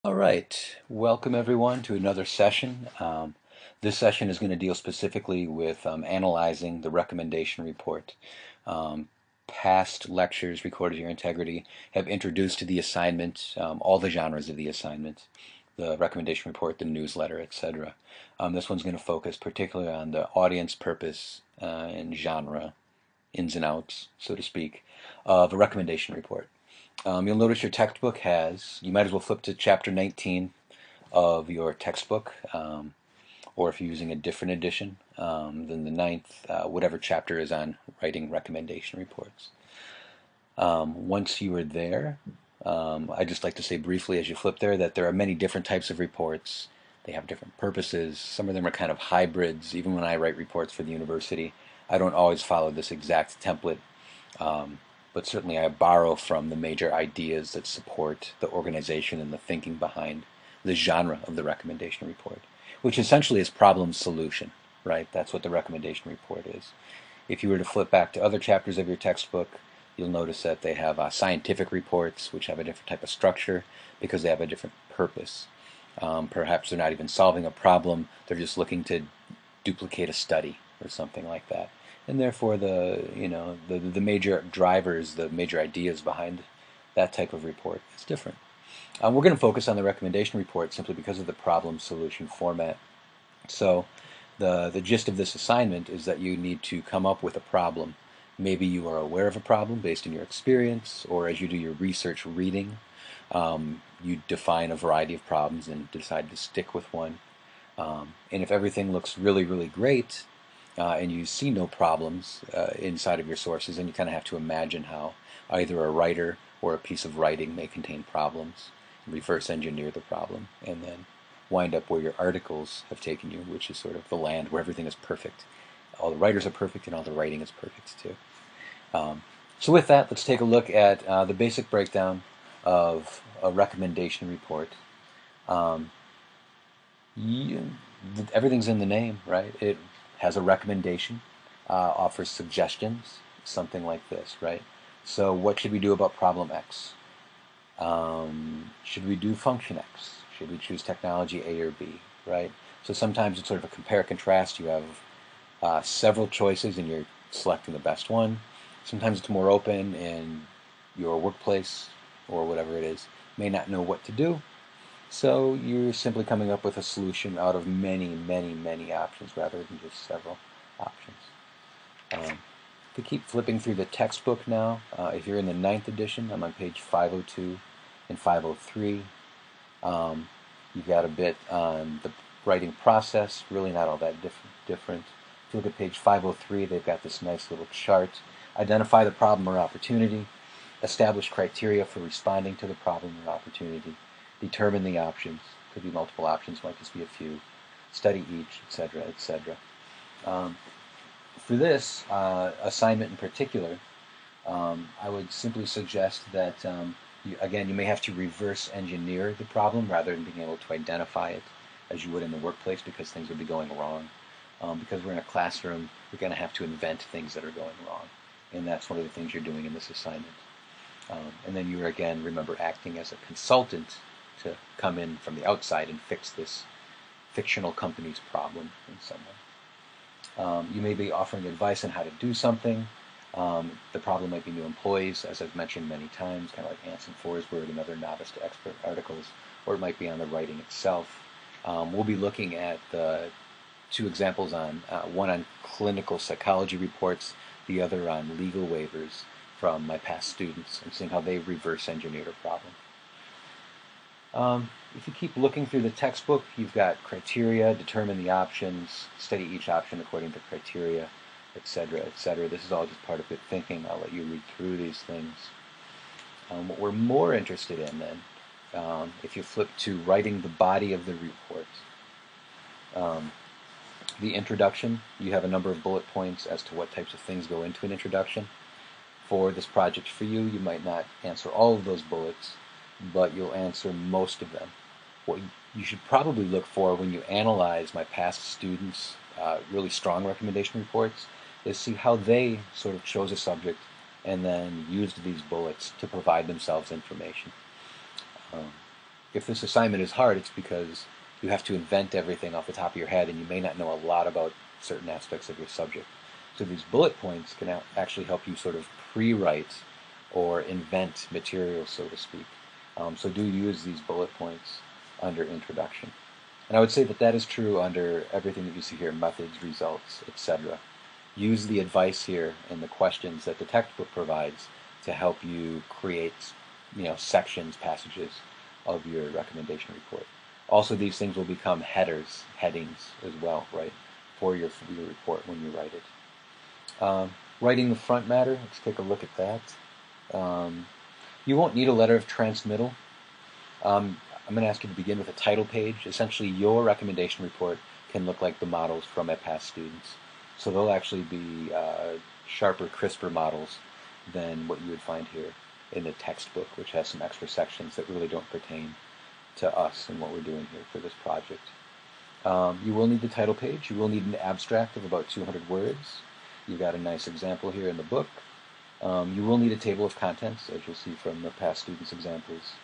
All right, welcome everyone to another session. This session is going to deal specifically with analyzing the recommendation report. Um, Past lectures recorded here in Integrity have introduced to the assignment all the genres of the assignment, the recommendation report, the newsletter, etc. This one's going to focus particularly on the audience purpose and genre, ins and outs, so to speak, of a recommendation report. You'll notice your textbook you might as well flip to chapter 19 of your textbook, or if you're using a different edition than the ninth, whatever chapter is on writing recommendation reports. Once you are there, I'd just like to say briefly as you flip there that there are many different types of reports. They have different purposes. Some of them are kind of hybrids. Even when I write reports for the university, I don't always follow this exact template. But certainly I borrow from the major ideas that support the organization and the thinking behind the genre of the recommendation report, which essentially is problem solution, right? That's what the recommendation report is. If you were to flip back to other chapters of your textbook, you'll notice that they have scientific reports, which have a different type of structure because they have a different purpose. Perhaps they're not even solving a problem, they're just looking to duplicate a study or something like that. And therefore the major drivers, the major ideas behind that type of report is different. We're going to focus on the recommendation report simply because of the problem solution format. So the gist of this assignment is that you need to come up with a problem. Maybe you are aware of a problem based on your experience, or as you do your research reading, you define a variety of problems and decide to stick with one. And if everything looks really, really great, and you see no problems inside of your sources, then you kind of have to imagine how either a writer or a piece of writing may contain problems, reverse engineer the problem, and then wind up where your articles have taken you, which is sort of the land where everything is perfect. All the writers are perfect and all the writing is perfect too. So with that, let's take a look at the basic breakdown of a recommendation report. Um, you, Everything's in the name, right? It has a recommendation, offers suggestions, something like this, right? So what should we do about problem X? Should we do function X? Should we choose technology A or B, right? So sometimes it's sort of a compare contrast. You have several choices and you're selecting the best one. Sometimes it's more open and your workplace or whatever it is may not know what to do. So you're simply coming up with a solution out of many, many, many options rather than just several options. If we keep flipping through the textbook now, if you're in the ninth edition, I'm on page 502 and 503. You've got a bit on the writing process, really not all that different. If you look at page 503, they've got this nice little chart. Identify the problem or opportunity, establish criteria for responding to the problem or opportunity, determine the options, could be multiple options, might just be a few, study each, etc., etc. For this assignment in particular, I would simply suggest that, again, you may have to reverse engineer the problem rather than being able to identify it as you would in the workplace because things would be going wrong. Because we're in a classroom, you're going to have to invent things that are going wrong. And that's one of the things you're doing in this assignment. And then you're, again, remember, acting as a consultant to come in from the outside and fix this fictional company's problem in some way. You may be offering advice on how to do something. The problem might be new employees, as I've mentioned many times, kind of like Anson Forsberg and other novice to expert articles, or it might be on the writing itself. We'll be looking at the two examples one on clinical psychology reports, the other on legal waivers from my past students, and seeing how they reverse engineered a problem. If you keep looking through the textbook, you've got criteria, determine the options, study each option according to criteria, etc., etc. This is all just part of good thinking. I'll let you read through these things. What we're more interested in then, if you flip to writing the body of the report, the introduction, you have a number of bullet points as to what types of things go into an introduction. For this project for you, you might not answer all of those bullets, but you'll answer most of them. What you should probably look for when you analyze my past students' really strong recommendation reports is see how they sort of chose a subject and then used these bullets to provide themselves information. if this assignment is hard, it's because you have to invent everything off the top of your head, and you may not know a lot about certain aspects of your subject. So these bullet points can actually help you sort of pre-write or invent material, so to speak. So do use these bullet points under introduction. And I would say that that is true under everything that you see here, methods, results, etc. Use the advice here and the questions that the textbook provides to help you create, sections, passages of your recommendation report. Also, these things will become headers, headings as well, right, for your report when you write it. Writing the front matter, let's take a look at that. You won't need a letter of transmittal. I'm going to ask you to begin with a title page. Essentially, your recommendation report can look like the models from past students. So they'll actually be sharper, crisper models than what you would find here in the textbook, which has some extra sections that really don't pertain to us and what we're doing here for this project. You will need the title page. You will need an abstract of about 200 words. You've got a nice example here in the book. You will need a table of contents, as you'll see from the past students' examples.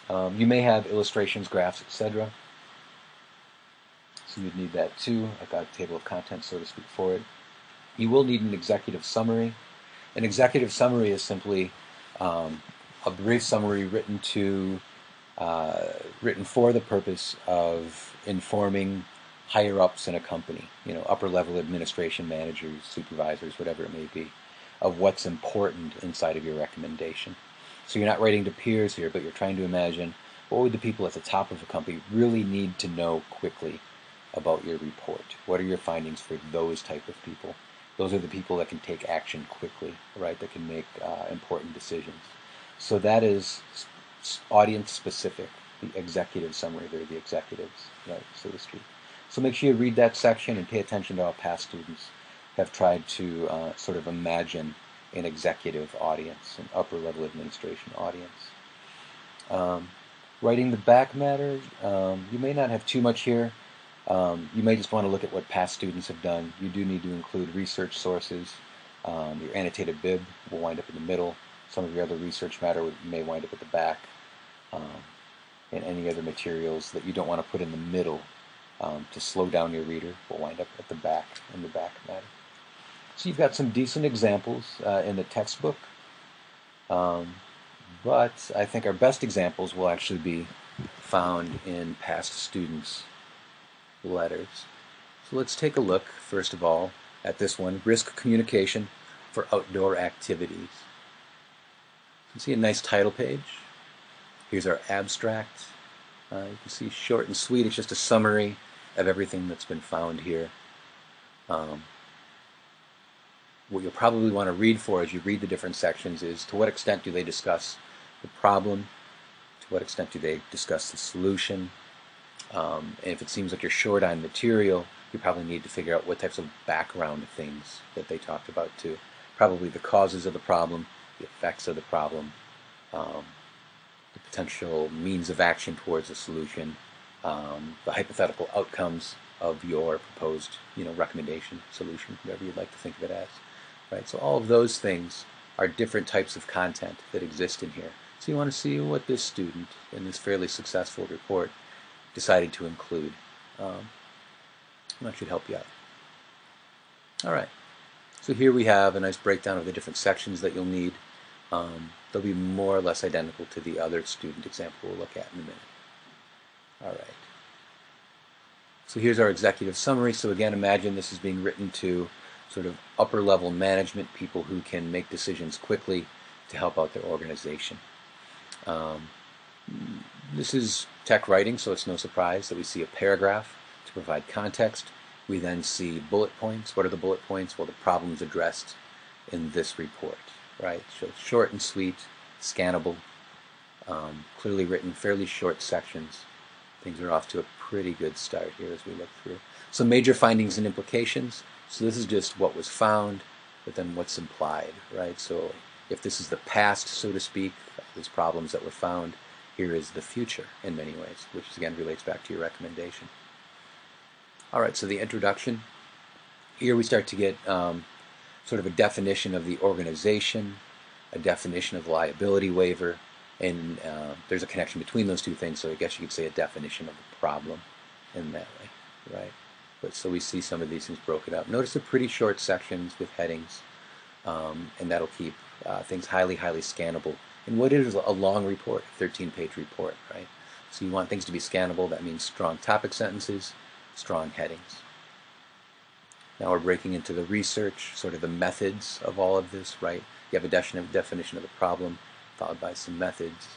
You may have illustrations, graphs, etc. So you'd need that too. I've got a table of contents, so to speak, for it. You will need an executive summary. An executive summary is simply a brief summary written for the purpose of informing higher-ups in a company, upper-level administration managers, supervisors, whatever it may be, of what's important inside of your recommendation. So you're not writing to peers here, but you're trying to imagine what would the people at the top of a company really need to know quickly about your report. What are your findings for those type of people? Those are the people that can take action quickly, right, that can make important decisions. So that is audience specific, the executive summary. They're the executives, right, so to speak. So make sure you read that section and pay attention to how past students have tried to sort of imagine an executive audience, an upper-level administration audience. Writing the back matter, you may not have too much here. You may just want to look at what past students have done. You do need to include research sources. Your annotated bib will wind up in the middle. Some of your other research matter may wind up at the back. And any other materials that you don't want to put in the middle to slow down your reader will wind up at the back, in the back matter. So you've got some decent examples in the textbook, but I think our best examples will actually be found in past students' letters. So let's take a look, first of all, at this one, Risk Communication for Outdoor Activities. You can see a nice title page. Here's our abstract. You can see short and sweet. It's just a summary of everything that's been found here. What you'll probably want to read for as you read the different sections is to what extent do they discuss the problem, to what extent do they discuss the solution, and if it seems like you're short on material, you probably need to figure out what types of background things that they talked about too. Probably the causes of the problem, the effects of the problem, the potential means of action towards a solution, the hypothetical outcomes of your proposed recommendation, solution, whatever you'd like to think of it as. Right? So all of those things are different types of content that exist in here. So you want to see what this student in this fairly successful report decided to include. That should help you out. All right. So here we have a nice breakdown of the different sections that you'll need. They'll be more or less identical to the other student example we'll look at in a minute. All right. So here's our executive summary. So again, imagine this is being written to sort of upper-level management, people who can make decisions quickly to help out their organization. This is tech writing, so it's no surprise that we see a paragraph to provide context. We then see bullet points. What are the bullet points? Well, the problems addressed in this report, right? So short and sweet, scannable, clearly written, fairly short sections. Things are off to a pretty good start here as we look through. Some major findings and implications. So this is just what was found, but then what's implied, right? So if this is the past, so to speak, these problems that were found, here is the future in many ways, which again relates back to your recommendation. All right, so the introduction. Here we start to get sort of a definition of the organization, a definition of liability waiver, And there's a connection between those two things, so I guess you could say a definition of the problem in that way, right? But so we see some of these things broken up. Notice the pretty short sections with headings, and that'll keep things highly, highly scannable. And what is a long report, a 13-page report, right? So you want things to be scannable. That means strong topic sentences, strong headings. Now we're breaking into the research, sort of the methods of all of this, right? You have a definition of the problem, followed by some methods.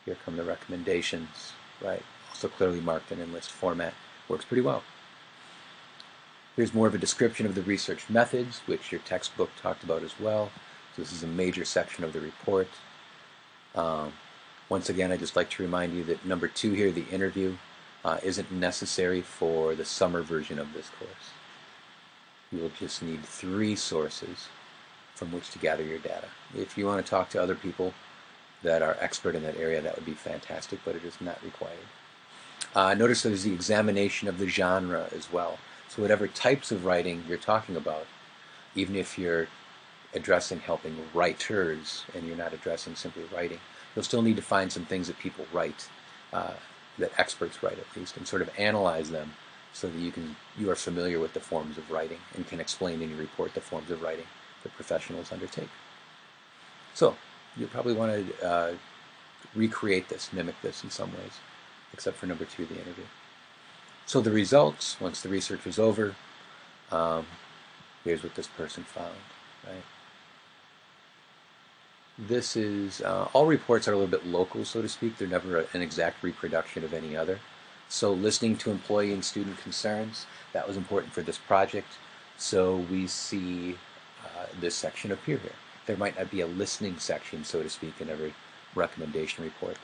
Here come the recommendations, right? Also clearly marked in enlist format. Works pretty well. Here's more of a description of the research methods, which your textbook talked about as well. So this is a major section of the report. Once again, I'd just like to remind you that number 2 here, the interview, isn't necessary for the summer version of this course. You will just need 3 sources from which to gather your data. If you want to talk to other people that are expert in that area, that would be fantastic, but it is not required. Notice there's the examination of the genre as well. So whatever types of writing you're talking about, even if you're addressing helping writers and you're not addressing simply writing, you'll still need to find some things that people write, that experts write at least, and sort of analyze them so that you are familiar with the forms of writing and can explain in your report the forms of writing that professionals undertake. So you probably want to recreate this, mimic this in some ways, except for number 2, the interview. So the results, once the research was over, here's what this person found, right? This is, all reports are a little bit local, so to speak. They're never an exact reproduction of any other. So listening to employee and student concerns, that was important for this project. So we see this section appear here. There might not be a listening section, so to speak, in every recommendation report.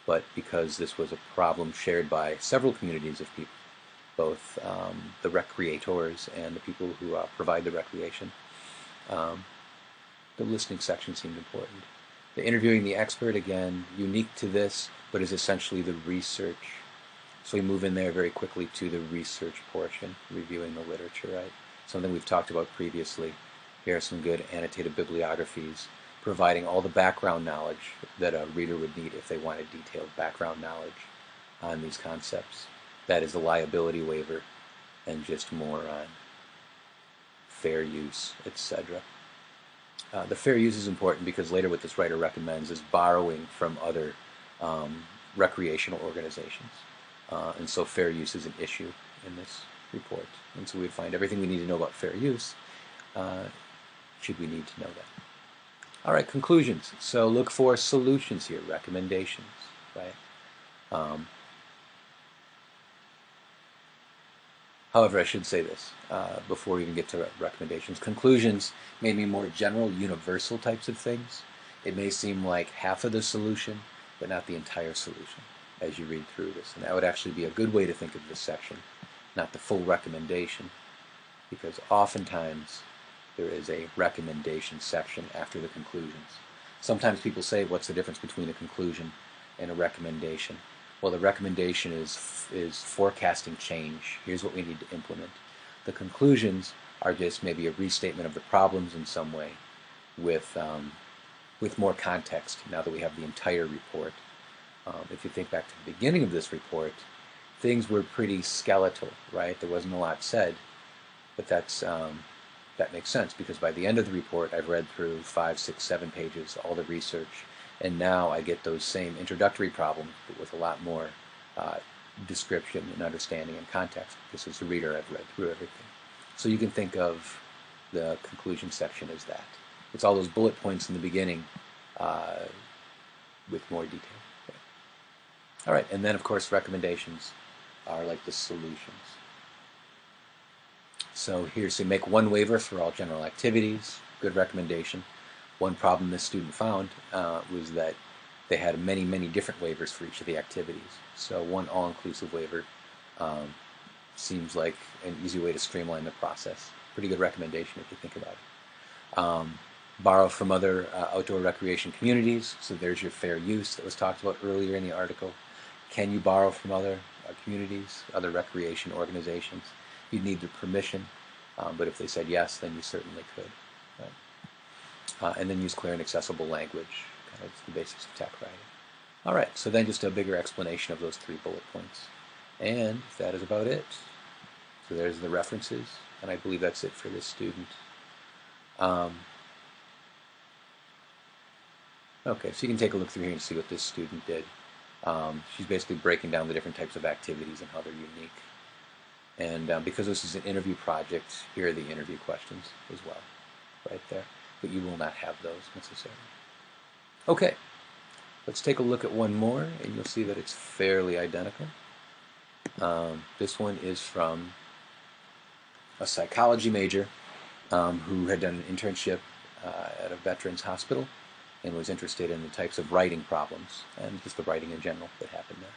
But because this was a problem shared by several communities of people, both the recreators and the people who provide the recreation, the listening section seemed important. The interviewing the expert, again, unique to this, but is essentially the research. So we move in there very quickly to the research portion, reviewing the literature, right? Something we've talked about previously. Here are some good annotated bibliographies, providing all the background knowledge that a reader would need if they wanted detailed background knowledge on these concepts. That is the liability waiver and just more on fair use, etc. The fair use is important because later what this writer recommends is borrowing from other recreational organizations. And so fair use is an issue in this report. And so we find everything we need to know about fair use should we need to know that. All right, conclusions. So look for solutions here, recommendations, right? However, I should say this before we even get to recommendations. Conclusions may be more general, universal types of things. It may seem like half of the solution, but not the entire solution as you read through this. And that would actually be a good way to think of this section, not the full recommendation, because oftentimes there is a recommendation section after the conclusions. Sometimes people say, what's the difference between a conclusion and a recommendation? Well, the recommendation is forecasting change. Here's what we need to implement. The conclusions are just maybe a restatement of the problems in some way with more context now that we have the entire report. If you think back to the beginning of this report, things were pretty skeletal, right? There wasn't a lot said, but that makes sense because by the end of the report, I've read through 5, 6, 7 pages, all the research, and now I get those same introductory problems, but with a lot more description and understanding and context, because as a reader, I've read through everything. So you can think of the conclusion section as that. It's all those bullet points in the beginning with more detail. Okay. All right, and then, of course, recommendations are like the solutions. So here, so make one waiver for all general activities, good recommendation. One problem this student found was that they had many, many different waivers for each of the activities. So one all-inclusive waiver seems like an easy way to streamline the process. Pretty good recommendation if you think about it. Borrow from other outdoor recreation communities. So there's your fair use that was talked about earlier in the article. Can you borrow from other communities, other recreation organizations? You'd need their permission, but if they said yes, then you certainly could. Right? And then use clear and accessible language, That's the basics of tech writing. All right, so then just a bigger explanation of those 3 bullet points. And that is about it. So there's the references, and I believe that's it for this student. Okay, so you can take a look through here and see what this student did. She's basically breaking down the different types of activities and how they're unique. And because this is an interview project, here are the interview questions as well, right there. But you will not have those necessarily. Okay, let's take a look at one more, and you'll see that it's fairly identical. This one is from a psychology major who had done an internship at a veterans hospital and was interested in the types of writing problems and just the writing in general that happened there.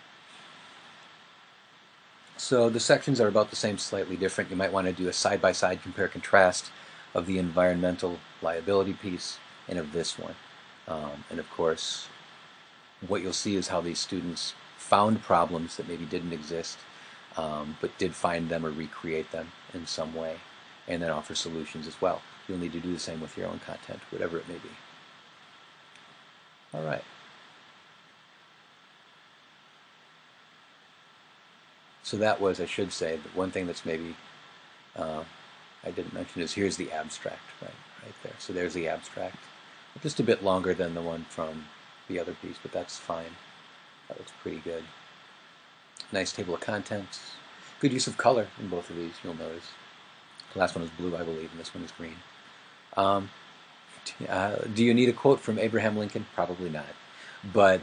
So the sections are about the same, slightly different. You might want to do a side-by-side compare-contrast of the environmental liability piece and of this one. And of course, what you'll see is how these students found problems that maybe didn't exist, but did find them or recreate them in some way, and then offer solutions as well. You'll need to do the same with your own content, whatever it may be. All right. So that was, I should say, the one thing that's maybe I didn't mention is here's the abstract, right there. So there's the abstract. Just a bit longer than the one from the other piece, but that's fine. That looks pretty good. Nice table of contents. Good use of color in both of these, you'll notice. The last one is blue, I believe, and this one is green. Do you need a quote from Abraham Lincoln? Probably not. But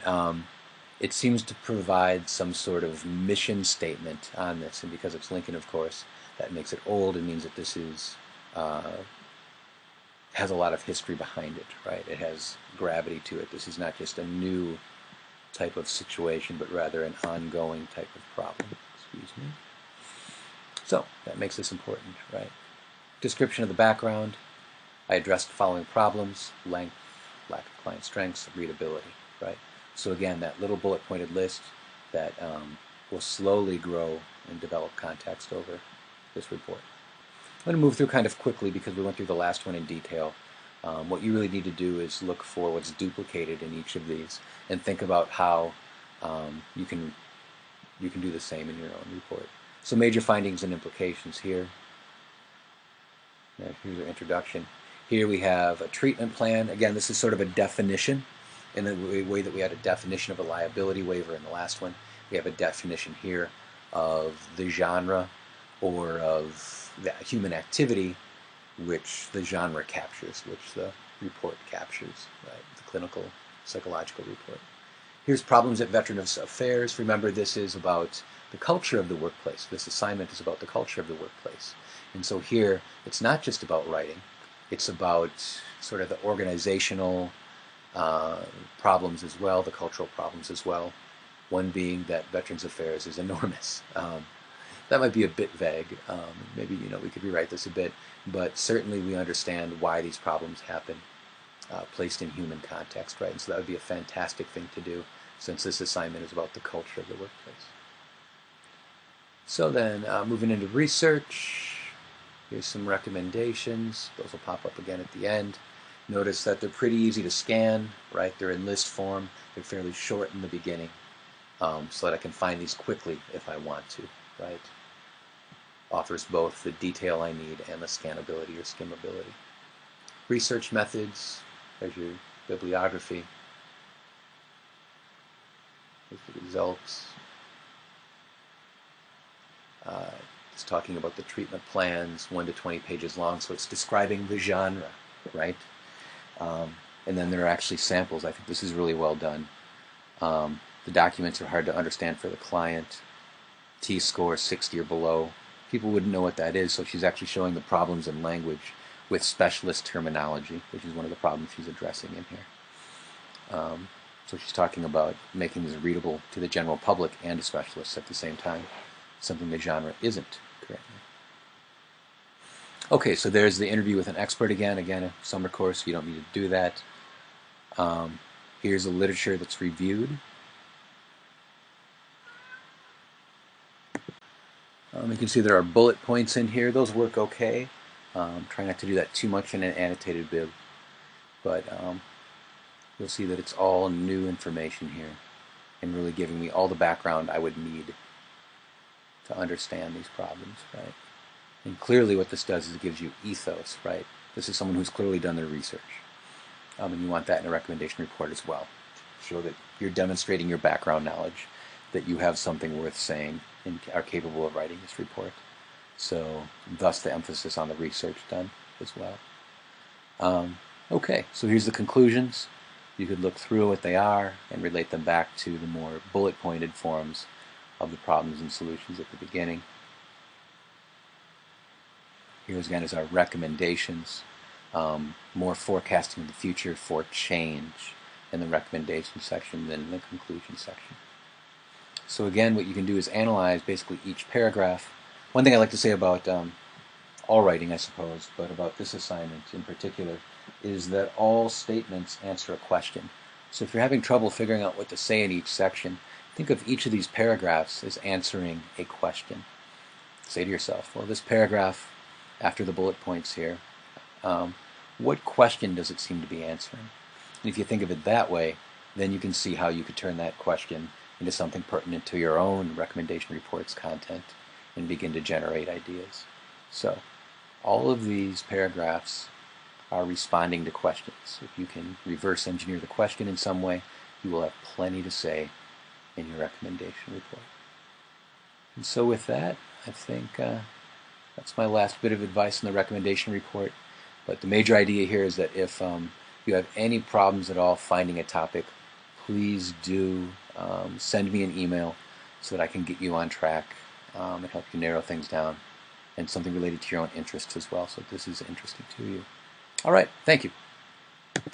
it seems to provide some sort of mission statement on this, and because it's Lincoln, of course, that makes it old and means that this is has a lot of history behind it, right? It has gravity to it. This is not just a new type of situation, but rather an ongoing type of problem. Excuse me. So that makes this important, right? Description of the background. I addressed the following problems: length, lack of client strengths, readability, right? So again, that little bullet-pointed list that will slowly grow and develop context over this report. I'm going to move through kind of quickly because we went through the last one in detail. What you really need to do is look for what's duplicated in each of these and think about how you can do the same in your own report. So major findings and implications here. Now, here's our introduction. Here we have a treatment plan. Again, this is sort of a definition in the way that we had a definition of a liability waiver in the last one. We have a definition here of the genre or of the human activity which the genre captures, which the report captures, right? The clinical psychological report. Here's problems at Veterans Affairs. Remember, this is about the culture of the workplace. This assignment is about the culture of the workplace. And so here, it's not just about writing. It's about sort of the organizational problems as well, the cultural problems as well. One being that Veterans Affairs is enormous. That might be a bit vague. Maybe we could rewrite this a bit, but certainly we understand why these problems happen, placed in human context, right? And so that would be a fantastic thing to do, since this assignment is about the culture of the workplace. So then, moving into research, here's some recommendations. Those will pop up again at the end. Notice that they're pretty easy to scan, right? They're in list form. They're fairly short in the beginning, so that I can find these quickly if I want to, right? Offers both the detail I need and the scannability or skimmability. Research methods, there's your bibliography. Here's the results. It's talking about the treatment plans, 1 to 20 pages long, so it's describing the genre, right? And then there are actually samples. I think this is really well done. The documents are hard to understand for the client. T-score 60 or below. People wouldn't know what that is, so she's actually showing the problems in language with specialist terminology, which is one of the problems she's addressing in here. So she's talking about making this readable to the general public and to specialists at the same time, something the genre isn't currently. Okay, so there's the interview with an expert again. Again, a summer course, you don't need to do that. Here's the literature that's reviewed. You can see there are bullet points in here. Those work okay. Try not to do that too much in an annotated bib. But you'll see that it's all new information here and really giving me all the background I would need to understand these problems, right? And clearly what this does is it gives you ethos, right? This is someone who's clearly done their research. And you want that in a recommendation report as well. Show that you're demonstrating your background knowledge, that you have something worth saying and are capable of writing this report. So thus the emphasis on the research done as well. Okay, so here's the conclusions. You could look through what they are and relate them back to the more bullet-pointed forms of the problems and solutions at the beginning. Here's again is our recommendations. More forecasting of the future for change in the recommendation section than in the conclusion section. So again, what you can do is analyze basically each paragraph. One thing I like to say about all writing, I suppose, but about this assignment in particular, is that all statements answer a question. So if you're having trouble figuring out what to say in each section, think of each of these paragraphs as answering a question. Say to yourself, well, this paragraph, after the bullet points here, what question does it seem to be answering? And if you think of it that way, then you can see how you could turn that question into something pertinent to your own recommendation report's content and begin to generate ideas. So all of these paragraphs are responding to questions. If you can reverse engineer the question in some way, you will have plenty to say in your recommendation report. And so with that, I think that's my last bit of advice in the recommendation report. But the major idea here is that if you have any problems at all finding a topic, please do send me an email so that I can get you on track and help you narrow things down, and something related to your own interests as well, so this is interesting to you. All right, thank you.